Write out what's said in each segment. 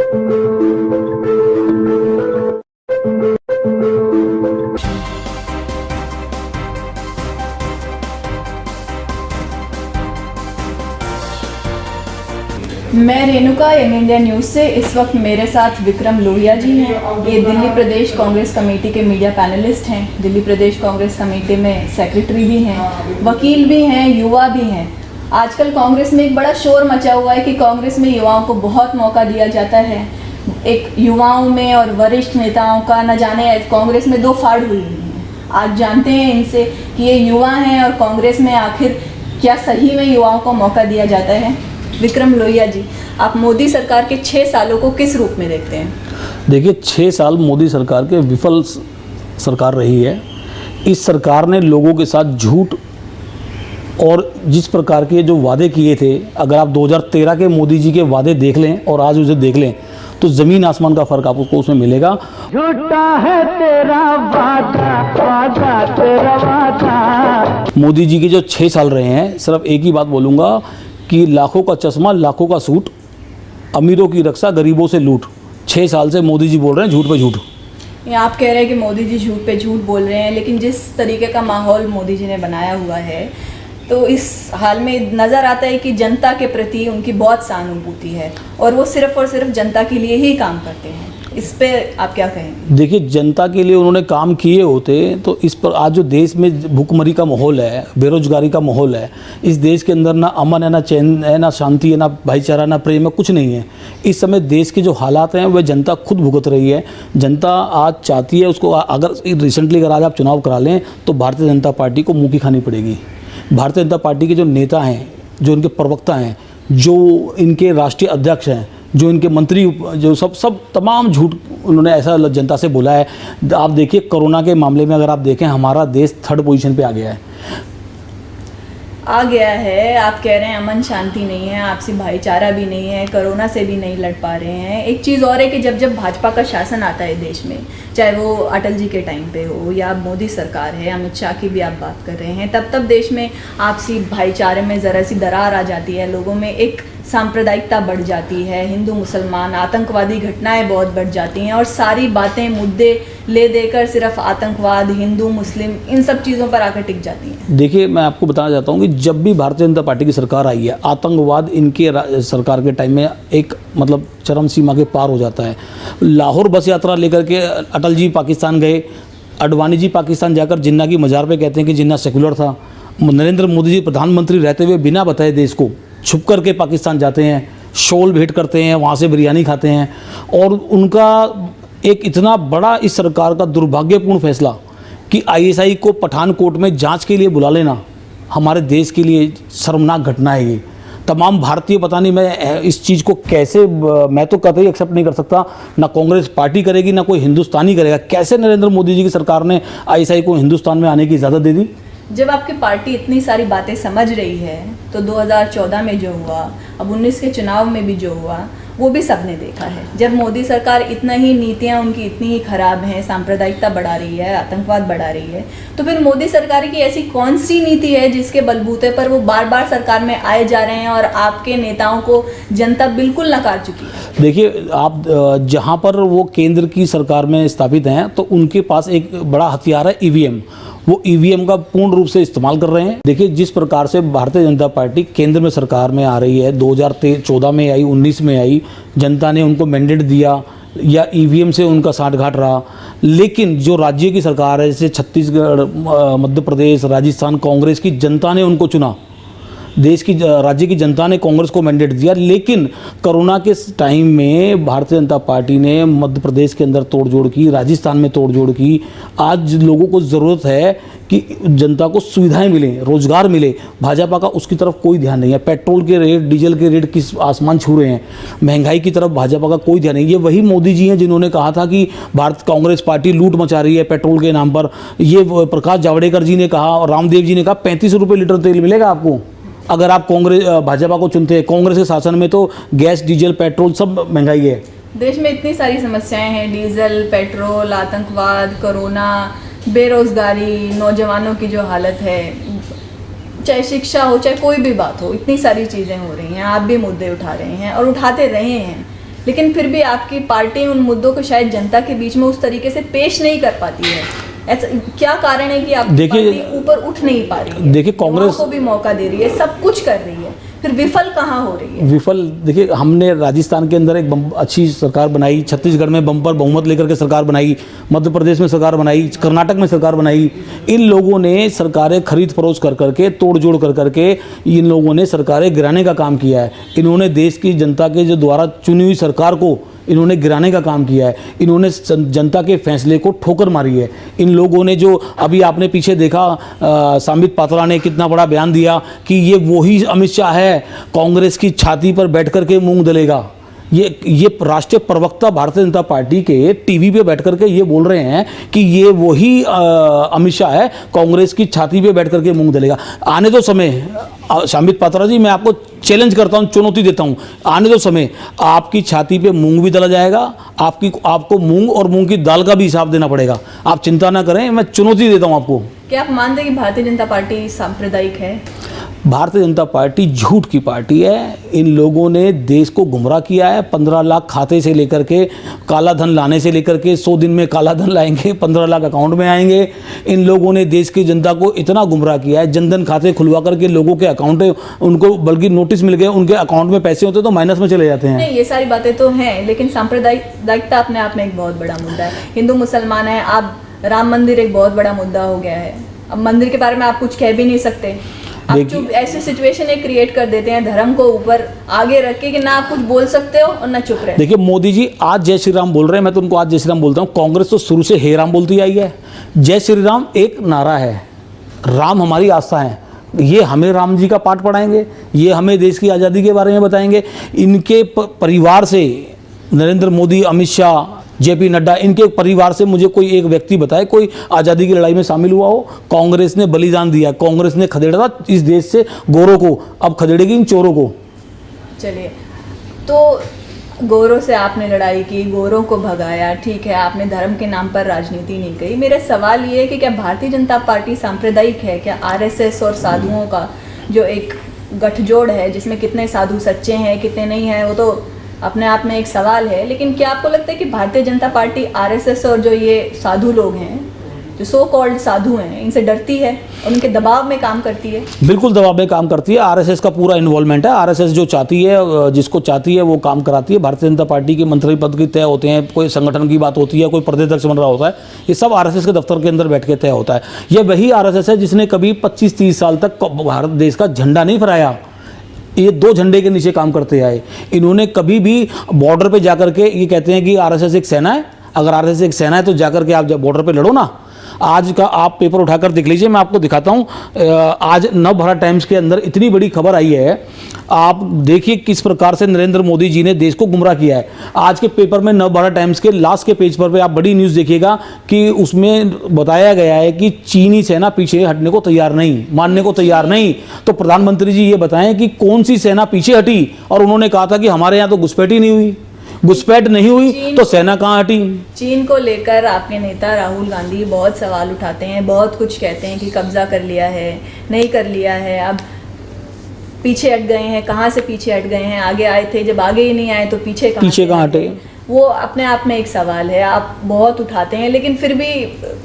मैं Renuka young India news से। इस वक्त मेरे साथ विक्रम लोहिया जी हैं। ये दिल्ली प्रदेश कांग्रेस कमेटी के मीडिया पैनलिस्ट हैं। दिल्ली प्रदेश कांग्रेस कमेटी में सेक्रेटरी भी हैं, वकील भी हैं, युवा भी हैं। आजकल कांग्रेस में एक बड़ा शोर मचा हुआ है कि कांग्रेस में युवाओं को बहुत मौका दिया जाता है। एक युवाओं में और वरिष्ठ नेताओं का न जाने कांग्रेस में दो फाड़ हुई है। आज जानते हैं इनसे कि ये युवा हैं और कांग्रेस में आखिर क्या सही में युवाओं को मौका दिया जाता है। विक्रम लोहिया जी, आप मोदी सरकार के 6 सालों को किस रूप में देखते हैं? देखिए, 6 साल मोदी सरकार के विफल सरकार रही है। इस सरकार ने लोगों के साथ झूठ और जिस प्रकार के जो वादे किए थे, अगर आप 2013 के मोदी जी के वादे देख लें और आज उसे देख लें तो ज़मीन आसमान का फ़र्क आपको उसमें मिलेगा। झूठा है तेरा वादा, वादा तेरा वादा। मोदी जी के जो 6 साल रहे हैं, सिर्फ एक ही बात बोलूँगा कि लाखों का चश्मा, लाखों का सूट, अमीरों की रक्षा, गरीबों से लूट। 6 साल से मोदी जी बोल रहे हैं झूठ पे झूठ। ये आप कह रहे हैं कि मोदी जी झूठ पे झूठ बोल रहे हैं, लेकिन जिस तरीके का माहौल मोदी जी ने बनाया हुआ है तो इस हाल में नज़र आता है कि जनता के प्रति उनकी बहुत सहानुभूति है और वो सिर्फ और सिर्फ जनता के लिए ही काम करते हैं। इस पे आप क्या कहेंगे? देखिए, जनता के लिए उन्होंने काम किए होते तो इस पर आज जो देश में भूखमरी का माहौल है, बेरोजगारी का माहौल है, इस देश के अंदर ना अमन है, ना चैन है, ना शांति है, ना भाईचारा, ना प्रेम है, कुछ नहीं है। इस समय देश के जो हालात हैं वह जनता खुद भुगत रही है। जनता आज चाहती है उसको, अगर रिसेंटली अगर आज आप चुनाव करा लें तो भारतीय जनता पार्टी को मुँह की खानी पड़ेगी। भारतीय जनता पार्टी के जो नेता हैं, जो इनके प्रवक्ता हैं, जो इनके राष्ट्रीय अध्यक्ष हैं, जो इनके मंत्री, जो सब तमाम झूठ उन्होंने ऐसा जनता से बोला है। आप देखिए, कोरोना के मामले में अगर आप देखें, हमारा देश 3rd पोजीशन पे आ गया है। आप कह रहे हैं अमन शांति नहीं है, आपसी भाईचारा भी नहीं है, कोरोना से भी नहीं लड़ पा रहे हैं। एक चीज़ और है कि जब भाजपा का शासन आता है देश में, चाहे वो अटल जी के टाइम पे हो या मोदी सरकार है, अमित शाह की भी आप बात कर रहे हैं, तब देश में आपसी भाईचारे में ज़रा सी दरार आ जाती है। लोगों में एक सांप्रदायिकता बढ़ जाती है, हिंदू मुसलमान, आतंकवादी घटनाएं बहुत बढ़ जाती हैं और सारी बातें, मुद्दे ले देकर सिर्फ आतंकवाद, हिंदू मुस्लिम, इन सब चीज़ों पर आकर टिक जाती हैं। देखिए, मैं आपको बताना चाहता हूँ कि जब भी भारतीय जनता पार्टी की सरकार आई है, आतंकवाद इनके सरकार के टाइम में एक मतलब चरम सीमा के पार हो जाता है। लाहौर बस यात्रा लेकर के अटल जी पाकिस्तान गए, अडवाणी जी पाकिस्तान जाकर जिन्ना की मज़ार पे कहते हैं कि जिन्ना सेकुलर था। नरेंद्र मोदी जी प्रधानमंत्री रहते हुए बिना बताए देश को छुप करके पाकिस्तान जाते हैं, शॉल भेंट करते हैं, वहाँ से बिरयानी खाते हैं। और उनका एक इतना बड़ा इस सरकार का दुर्भाग्यपूर्ण फैसला कि ISI को पठानकोट में जांच के लिए बुला लेना, हमारे देश के लिए शर्मनाक घटना है। ये तमाम भारतीय, पता नहीं मैं इस चीज़ को कैसे, मैं तो कतई एक्सेप्ट नहीं कर सकता। ना कांग्रेस पार्टी करेगी, ना कोई हिंदुस्तानी करेगा। कैसे नरेंद्र मोदी जी की सरकार ने ISI को हिंदुस्तान में आने की इजाज़त दे दी? जब आपकी पार्टी इतनी सारी बातें समझ रही है तो 2014 में जो हुआ, अब 19 के चुनाव में भी जो हुआ, वो भी सबने देखा है। जब मोदी सरकार इतना ही नीतियाँ उनकी इतनी ही खराब हैं, सांप्रदायिकता बढ़ा रही है, आतंकवाद बढ़ा रही है, तो फिर मोदी सरकार की ऐसी कौन सी नीति है जिसके बलबूते पर वो बार बार सरकार में आए जा रहे हैं और आपके नेताओं को जनता बिल्कुल नकार चुकी है? देखिए, आप जहाँ पर वो केंद्र की सरकार में स्थापित हैं तो उनके पास एक बड़ा हथियार है EVM। वो EVM का पूर्ण रूप से इस्तेमाल कर रहे हैं। देखिए, जिस प्रकार से भारतीय जनता पार्टी केंद्र में सरकार में आ रही है, 2014 में आई, 19 में आई, जनता ने उनको मैंडेट दिया या EVM से उनका साठगांठ रहा। लेकिन जो राज्य की सरकार है, जैसे छत्तीसगढ़, मध्य प्रदेश, राजस्थान, कांग्रेस की जनता ने उनको चुना, देश की राज्य की जनता ने कांग्रेस को मैंडेट दिया। लेकिन कोरोना के टाइम में भारतीय जनता पार्टी ने मध्य प्रदेश के अंदर तोड़जोड़ की, राजस्थान में तोड़जोड़ की। आज लोगों को ज़रूरत है कि जनता को सुविधाएं मिलें, रोजगार मिले। भाजपा का उसकी तरफ कोई ध्यान नहीं है। पेट्रोल के रेट, डीजल के रेट किस आसमान छू रहे हैं। महंगाई की तरफ भाजपा का कोई ध्यान नहीं। ये वही मोदी जी हैं जिन्होंने कहा था कि भारत कांग्रेस पार्टी लूट मचा रही है पेट्रोल के नाम पर। ये प्रकाश जावड़ेकर जी ने कहा और रामदेव जी ने कहा 35 रुपये लीटर तेल मिलेगा आपको अगर आप भाजपा को चुनते हैं। कांग्रेस के शासन में तो गैस, डीजल, पेट्रोल सब महंगाई है। देश में इतनी सारी समस्याएं हैं, डीजल, पेट्रोल, आतंकवाद, कोरोना, बेरोजगारी, नौजवानों की जो हालत है, चाहे शिक्षा हो, चाहे कोई भी बात हो, इतनी सारी चीज़ें हो रही हैं। आप भी मुद्दे उठा रहे हैं और उठाते रहे हैं, लेकिन फिर भी आपकी पार्टी उन मुद्दों को शायद जनता के बीच में उस तरीके से पेश नहीं कर पाती है। ऐसा क्या कारण है कि आपकी देखिए, पार्टी ऊपर उठ नहीं पा रही है? देखिए, कांग्रेस को भी मौका दे रही है, सब कुछ कर रही है, फिर विफल कहाँ हो रही है? विफल, देखिए, हमने राजस्थान के अंदर एक अच्छी सरकार बनाई, छत्तीसगढ़ में बम्पर बहुमत लेकर के सरकार बनाई, मध्य प्रदेश में सरकार बनाई, कर्नाटक में सरकार बनाई। इन लोगों ने सरकारें खरीद फरोख्त कर करके, तोड़ जोड़ कर करके इन लोगों ने सरकारें गिराने का काम किया है। इन्होंने देश की जनता के जो द्वारा चुनी हुई सरकार को इन्होंने गिराने का काम किया है। इन्होंने जनता के फैसले को ठोकर मारी है। इन लोगों ने जो अभी आपने पीछे देखा, संबित पात्रा ने कितना बड़ा बयान दिया कि ये वही अमित शाह है, कांग्रेस की छाती पर बैठ कर के मूंग दलेगा। ये राष्ट्रीय प्रवक्ता भारतीय जनता पार्टी के टीवी पे बैठ करके ये बोल रहे हैं कि ये वही अमित शाह है, कांग्रेस की छाती पे बैठ करके मूंग दलेगा। आने दो समय, संबित पात्रा जी, मैं आपको चैलेंज करता हूं, चुनौती देता हूं, आने दो समय, आपकी छाती पे मूंग भी दला जाएगा, आपको मूंग और मूंग की दाल का भी हिसाब देना पड़ेगा। आप चिंता ना करें, मैं चुनौती देता हूं आपको। क्या आप मानते हैं कि भारतीय जनता पार्टी सांप्रदायिक है? भारतीय जनता पार्टी झूठ की पार्टी है। इन लोगों ने देश को गुमराह किया है। 15 लाख खाते से लेकर के, काला धन लाने से लेकर के, 100 दिन में काला धन लाएंगे, 15 लाख अकाउंट में आएंगे। इन लोगों ने देश की जनता को इतना गुमराह किया है। जनधन खाते खुलवा करके लोगों के अकाउंट, उनको बल्कि नोटिस मिल गए, उनके अकाउंट में पैसे होते तो माइनस में चले जाते हैं। नहीं, ये सारी बातें तो हैं, लेकिन सांप्रदायिकता अपने आप में एक बहुत बड़ा मुद्दा है। हिंदू मुसलमान है, आप राम मंदिर एक बहुत बड़ा मुद्दा हो गया है। अब मंदिर के बारे में आप कुछ कह भी नहीं सकते। आप चुप ऐसी सिचुएशन एक क्रिएट कर देते हैं धर्म को ऊपर आगे रख के कि ना आप कुछ बोल सकते हो और ना चुप रहे। देखिए, मोदी जी आज जय श्री राम बोल रहे हैं, मैं तो उनको आज जय श्री राम बोलता हूँ। कांग्रेस तो शुरू से हे राम बोलती आई है। जय श्री राम एक नारा है, राम हमारी आस्था है। ये हमें राम जी का पाठ पढ़ाएंगे, ये हमें देश की आज़ादी के बारे में बताएंगे। इनके परिवार से नरेंद्र मोदी, अमित शाह, जेपी नड्डा, इनके परिवार से मुझे कोई एक व्यक्ति बताए कोई आज़ादी की लड़ाई में शामिल हुआ हो। कांग्रेस ने बलिदान दिया, कांग्रेस ने खदेड़ा था इस देश से गोरों को, अब खदेड़ेगी इन चोरों को। चलिए, तो गोरों से आपने लड़ाई की, गोरों को भगाया, ठीक है, आपने धर्म के नाम पर राजनीति नहीं करी। मेरा सवाल ये है कि क्या भारतीय जनता पार्टी सांप्रदायिक है? क्या आरएसएस और साधुओं का जो एक गठजोड़ है, जिसमें कितने साधु सच्चे हैं कितने नहीं हैं, वो तो अपने आप में एक सवाल है। लेकिन क्या आपको लगता है कि भारतीय जनता पार्टी आरएसएस और जो ये साधु लोग हैं, जो सो कॉल्ड साधु हैं, इनसे डरती है और उनके दबाव में काम करती है? बिल्कुल दबाव में काम करती है। आरएसएस का पूरा इन्वॉल्वमेंट है। आरएसएस जो चाहती है, जिसको चाहती है वो काम कराती है। भारतीय जनता पार्टी के मंत्री पद की तय होते हैं, कोई संगठन की बात होती है, कोई प्रदेश बन रहा होता है, ये सब आरएसएस के दफ्तर के अंदर बैठ के तय होता है। यह वही आरएसएस है जिसने कभी 25-30 साल तक भारत देश का झंडा नहीं फहराया। ये 2 झंडे के नीचे काम करते आए। इन्होंने कभी भी बॉर्डर पे जाकर के, ये कहते हैं कि आरएसएस एक सेना है, अगर आरएसएस एक सेना है तो जाकर के आप जब बॉर्डर पे लड़ो ना। आज का आप पेपर उठाकर देख लीजिए, मैं आपको दिखाता हूँ। आज नवभारत टाइम्स के अंदर इतनी बड़ी खबर आई है, आप देखिए किस प्रकार से नरेंद्र मोदी जी ने देश को गुमराह किया है। आज के पेपर में नवभारत टाइम्स के लास्ट के पेज पर आप बड़ी न्यूज़ देखिएगा कि उसमें बताया गया है कि चीनी सेना पीछे हटने को तैयार नहीं, मानने को तैयार नहीं। तो प्रधानमंत्री जी ये बताएं कि कौन सी सेना पीछे हटी? और उन्होंने कहा था कि हमारे यहाँ तो घुसपैठ ही नहीं हुई। घुसपैठ नहीं हुई तो सेना कहाँ हटी? चीन को लेकर आपके नेता राहुल गांधी बहुत सवाल उठाते हैं, बहुत कुछ कहते हैं कि कब्जा कर लिया है, नहीं कर लिया है, अब पीछे हट गए हैं। कहाँ से पीछे हट गए हैं? आगे आए थे, जब आगे ही नहीं आए तो पीछे कहाँ हटे? वो अपने आप में एक सवाल है। आप बहुत उठाते हैं, लेकिन फिर भी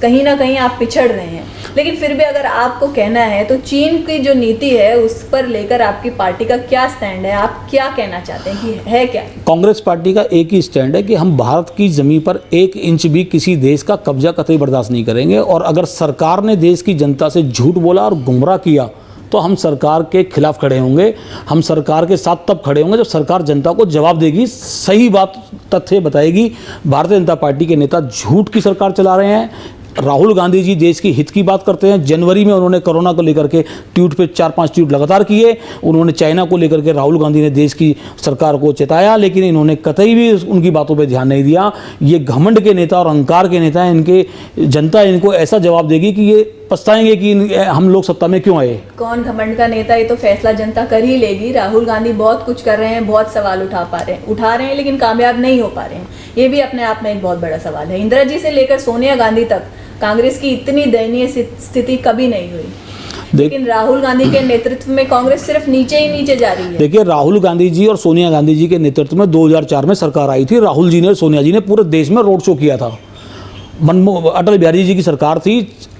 कहीं ना कहीं आप पिछड़ रहे हैं। लेकिन फिर भी अगर आपको कहना है तो चीन की जो नीति है उस पर लेकर आपकी पार्टी का क्या स्टैंड है? आप क्या कहना चाहते हैं कि है क्या? कांग्रेस पार्टी का एक ही स्टैंड है कि हम भारत की ज़मीन पर 1 इंच भी किसी देश का कब्जा कतई बर्दाश्त नहीं करेंगे। और अगर सरकार ने देश की जनता से झूठ बोला और गुमराह किया तो हम सरकार के खिलाफ खड़े होंगे। हम सरकार के साथ तब खड़े होंगे जब सरकार जनता को जवाब देगी, सही बात तथ्य बताएगी। भारतीय जनता पार्टी के नेता झूठ की सरकार चला रहे हैं। राहुल गांधी जी देश की हित की बात करते हैं। जनवरी में उन्होंने कोरोना को लेकर के ट्वीट पे 4-5 ट्वीट लगातार किए। उन्होंने चाइना को लेकर के राहुल गांधी ने देश की सरकार को चेताया, लेकिन इन्होंने कतई भी उनकी बातों पे ध्यान नहीं दिया। ये घमंड के नेता और अहंकार के नेता हैं। इनके जनता इनको ऐसा जवाब देगी कि ये पछताएंगे कि हम लोग सत्ता में क्यों आए। कौन घमंड का नेता, ये तो फैसला जनता कर ही लेगी। राहुल गांधी बहुत कुछ कर रहे हैं, बहुत सवाल उठा रहे हैं, लेकिन कामयाब नहीं हो पा रहे हैं। ये भी अपने आप में एक बहुत बड़ा सवाल है। इंदिरा जी से लेकर सोनिया गांधी तक कांग्रेस की इतनी दयनीय स्थिति कभी नहीं हुई। लेकिन राहुल गांधी के नेतृत्व में कांग्रेस सिर्फ नीचे ही नीचे जा रही है। देखिए, राहुल गांधी जी और सोनिया गांधी जी के नेतृत्व में 2004 में सरकार आई थी। राहुल जी ने और सोनिया जी ने पूरे देश में रोड शो किया था। अटल बिहारी जी की सरकार थी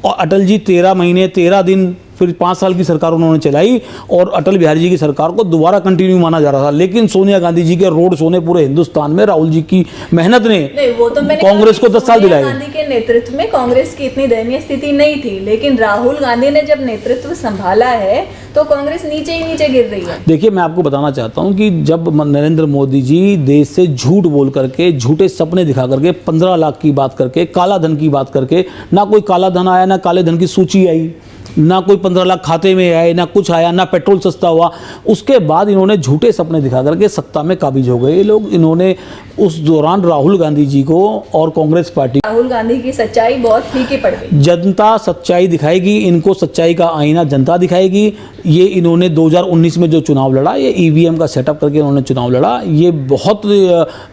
और अटल जी 13 महीने 13 दिन फिर 5 साल की सरकार उन्होंने चलाई और अटल बिहारी जी की सरकार को दोबारा कंटिन्यू माना जा रहा था। लेकिन सोनिया गांधी जी के रोड शो ने पूरे हिंदुस्तान में राहुल जी की मेहनत ने कांग्रेस को 10 साल दिलाए। गांधी के नेतृत्व में कांग्रेस की इतनी दयनीय स्थिति नहीं थी, लेकिन राहुल गांधी ने जब नेतृत्व संभाला है तो कांग्रेस नीचे ही नीचे गिर रही है। देखिए, मैं आपको बताना चाहता हूं कि जब नरेंद्र मोदी जी देश से झूठ बोल करके, झूठे सपने दिखा करके, 15 लाख की बात करके, काला धन की बात करके, ना कोई काला धन आया, ना काले धन की सूची आई, ना कोई 15 लाख खाते में आए, ना कुछ आया, ना पेट्रोल सस्ता हुआ। उसके बाद इन्होंने झूठे सपने दिखा करके सत्ता में काबिज हो गए ये लोग। इन्होंने उस दौरान राहुल गांधी जी को और कांग्रेस पार्टी, राहुल गांधी की सच्चाई बहुत फीकी पड़ गई। जनता सच्चाई दिखाएगी, इनको सच्चाई का आईना जनता दिखाएगी। ये इन्होंने 2019 में जो चुनाव लड़ा, ये ईवीएम का सेटअप करके इन्होंने चुनाव लड़ा। ये बहुत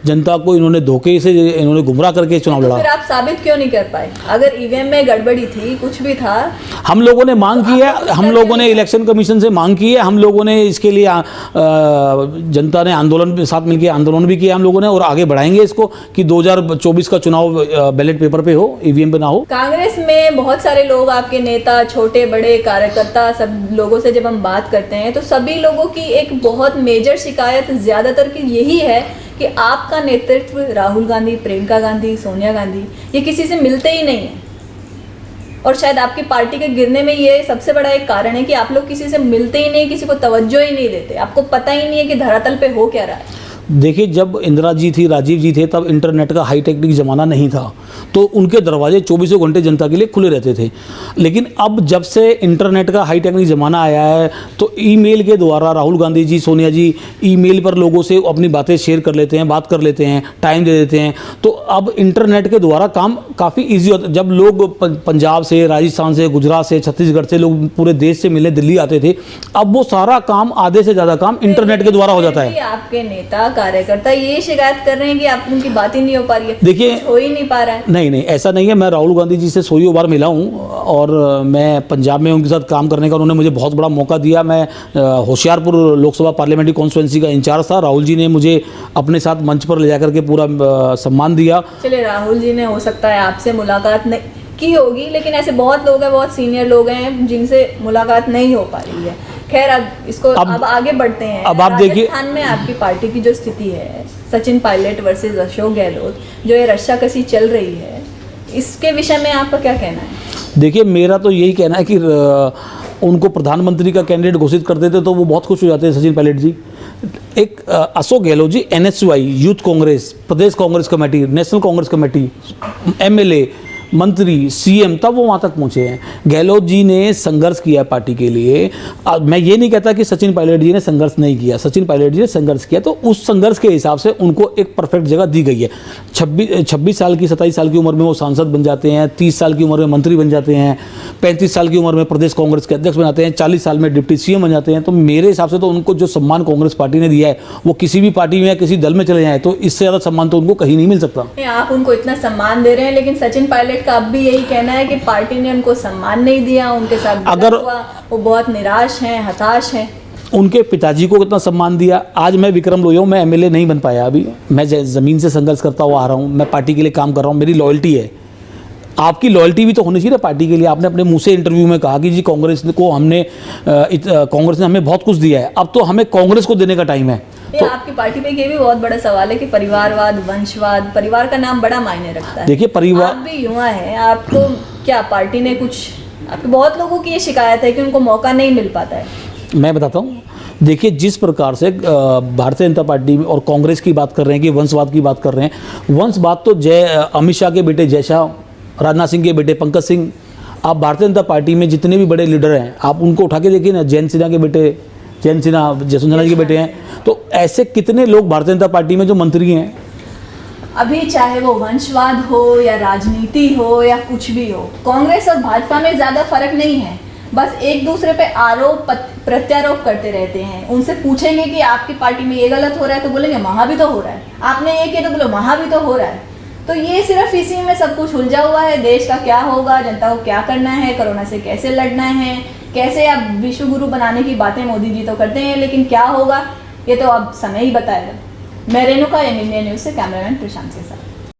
जनता को इन्होंने धोखे से इन्होंने गुमराह करके चुनाव लड़ा। फिर आप साबित क्यों नहीं कर पाए? अगर ईवीएम में गड़बड़ी थी, कुछ भी था, हम लोगों ने मांग की है, हम लोगों ने इलेक्शन कमीशन से मांग की है, हम लोगों ने इसके लिए जनता ने आंदोलन के साथ मिलकर आंदोलन भी किया हम लोगों ने, और आगे बढ़ाएंगे इसको कि 2024 का चुनाव बैलेट पेपर पे हो, ईवीएम पे ना हो। कांग्रेस में बहुत सारे लोग, आपके नेता, छोटे बड़े कार्यकर्ता, सब लोगों से जब हम बात करते हैं तो सभी लोगों की एक बहुत मेजर शिकायत ज्यादातर की यही है कि आपका नेतृत्व, राहुल गांधी, प्रियंका गांधी, सोनिया गांधी, ये किसी से मिलते ही नहीं है। और शायद आपकी पार्टी के गिरने में ये सबसे बड़ा एक कारण है कि आप लोग किसी से मिलते ही नहीं, किसी को तवज्जो ही नहीं देते, आपको पता ही नहीं है कि धरातल पे हो क्या रहा है। देखिए, जब इंदिरा जी थी, राजीव जी थे, तब इंटरनेट का हाई टेक्निक ज़माना नहीं था, तो उनके दरवाजे 24 घंटे जनता के लिए खुले रहते थे। लेकिन अब जब से इंटरनेट का हाई टेक्निक ज़माना आया है तो ईमेल के द्वारा राहुल गांधी जी, सोनिया जी ईमेल पर लोगों से अपनी बातें शेयर कर लेते हैं, बात कर लेते हैं, टाइम दे देते हैं। तो अब इंटरनेट के द्वारा काम काफ़ी ईजी होता है। जब लोग पंजाब से, राजस्थान से, गुजरात से, छत्तीसगढ़ से लोग पूरे देश से मिलने दिल्ली आते थे, अब वो सारा काम, आधे से ज़्यादा काम इंटरनेट के द्वारा हो जाता है। आपके नेता, कार्यकर्ता ये शिकायत कर रहे हैं कि आप उनकी बात ही नहीं हो पा रही है, देखिए, हो ही नहीं पा रहा है। नहीं, ऐसा नहीं है। मैं राहुल गांधी जी से 100 बार मिला हूँ और मैं पंजाब में उनके साथ काम करने का उन्होंने मुझे बहुत बड़ा मौका दिया। मैं होशियारपुर लोकसभा पार्लियामेंट्री कॉन्स्टिट्यूंसी का इंचार्ज था। राहुल जी ने मुझे अपने साथ मंच पर ले जाकर के पूरा सम्मान दिया। चलिए, राहुल जी ने हो सकता है आपसे मुलाकात नहीं की होगी, लेकिन ऐसे बहुत लोग हैं, बहुत सीनियर लोग हैं जिनसे मुलाकात नहीं हो पा रही है। खैर, अब आगे बढ़ते हैं। अब आप देखिए, राजस्थान में आपकी पार्टी की जो स्थिति है, सचिन पायलट वर्सेस अशोक गहलोत, जो ये रस्साकसी चल रही है, इसके विषय में आपका क्या कहना है? देखिए, मेरा तो यही कहना है कि उनको प्रधानमंत्री का कैंडिडेट घोषित कर देते तो वो बहुत खुश हो जाते हैं सचिन पायलट जी। एक अशोक गहलोत जी, NSY, यूथ कांग्रेस, प्रदेश Congress committee, national Congress committee, MLA, मंत्री, CM, तब वो वहाँ तक पहुँचे हैं। गहलोत जी ने संघर्ष किया पार्टी के लिए। मैं ये नहीं कहता कि सचिन पायलट जी ने संघर्ष नहीं किया, सचिन पायलट जी ने संघर्ष किया, तो उस संघर्ष के हिसाब से उनको एक परफेक्ट जगह दी गई है। 26 साल की, 27 साल की उम्र में वो सांसद बन जाते हैं, 30 साल की उम्र में मंत्री बन जाते हैं, 35 साल की उम्र में प्रदेश कांग्रेस के अध्यक्ष बन जाते हैं, 40 साल में डिप्टी CM बन जाते हैं। तो मेरे हिसाब से तो उनको जो सम्मान कांग्रेस पार्टी ने दिया है, वो किसी भी पार्टी में या किसी दल में चले जाए तो इससे ज़्यादा सम्मान तो उनको कहीं नहीं मिल सकता। आप उनको इतना सम्मान दे रहे हैं, लेकिन सचिन पायलट का अब भी यही कहना है कि पार्टी ने उनको सम्मान नहीं दिया, उनके साथ अगर हुआ, वो बहुत निराश हैं, हताश हैं। उनके पिताजी को कितना सम्मान दिया। आज मैं विक्रम लोहिया हूँ, मैं MLA नहीं बन पाया अभी, मैं ज़मीन से संघर्ष करता हुआ आ रहा हूँ, मैं पार्टी के लिए काम कर रहा हूँ, मेरी लॉयल्टी है। आपकी लॉयल्टी भी तो होनी चाहिए ना पार्टी के लिए। आपने अपने मुंह से इंटरव्यू में कहा कि जी कांग्रेस ने हमें बहुत कुछ दिया है, अब तो हमें कांग्रेस को देने का टाइम है। तो आपकी पार्टी पे ये भी बहुत बड़ा सवाल है कि परिवारवाद, वंशवाद, परिवार का नाम बड़ा मायने रखता है। देखिए, परिवार, आप भी युवा हैं, आपको क्या पार्टी ने कुछ, आपके बहुत लोगों की ये शिकायत है कि उनको मौका नहीं मिल पाता है। मैं बताता हूँ, देखिए, जिस प्रकार से भारतीय जनता पार्टी और कांग्रेस की बात कर रहे हैं कि वंशवाद की बात कर रहे हैं, वंशवाद तो अमित शाह के बेटे जय शाह, राजनाथ सिंह के बेटे पंकज सिंह, आप भारतीय जनता पार्टी में जितने भी बड़े लीडर हैं आप उनको उठा के देखिए ना, जयंत सिन्हा के बेटे, जयंत सिन्हा जयसुंदरा जी के बेटे हैं, तो ऐसे कितने लोग भारतीय जनता पार्टी में जो मंत्री हैं। अभी चाहे वो वंशवाद हो या राजनीति हो या कुछ भी हो, कांग्रेस और भाजपा में ज्यादा फर्क नहीं है, बस एक दूसरे पे आरोप प्रत्यारोप करते रहते हैं। उनसे पूछेंगे कि आपकी पार्टी में ये गलत हो रहा है तो बोलेंगे वहां भी तो हो रहा है, आपने ये किया तो बोलो वहां भी तो हो रहा है। तो ये सिर्फ इसी में सब कुछ उलझा हुआ है। देश का क्या होगा, जनता को क्या करना है, कोरोना से कैसे लड़ना है, कैसे अब विश्व गुरु बनाने की बातें मोदी जी तो करते हैं, लेकिन क्या होगा ये तो अब समय ही बताएगा। मैं रेणुका, इंडिया न्यूज़ से कैमरामैन प्रशांत के साथ।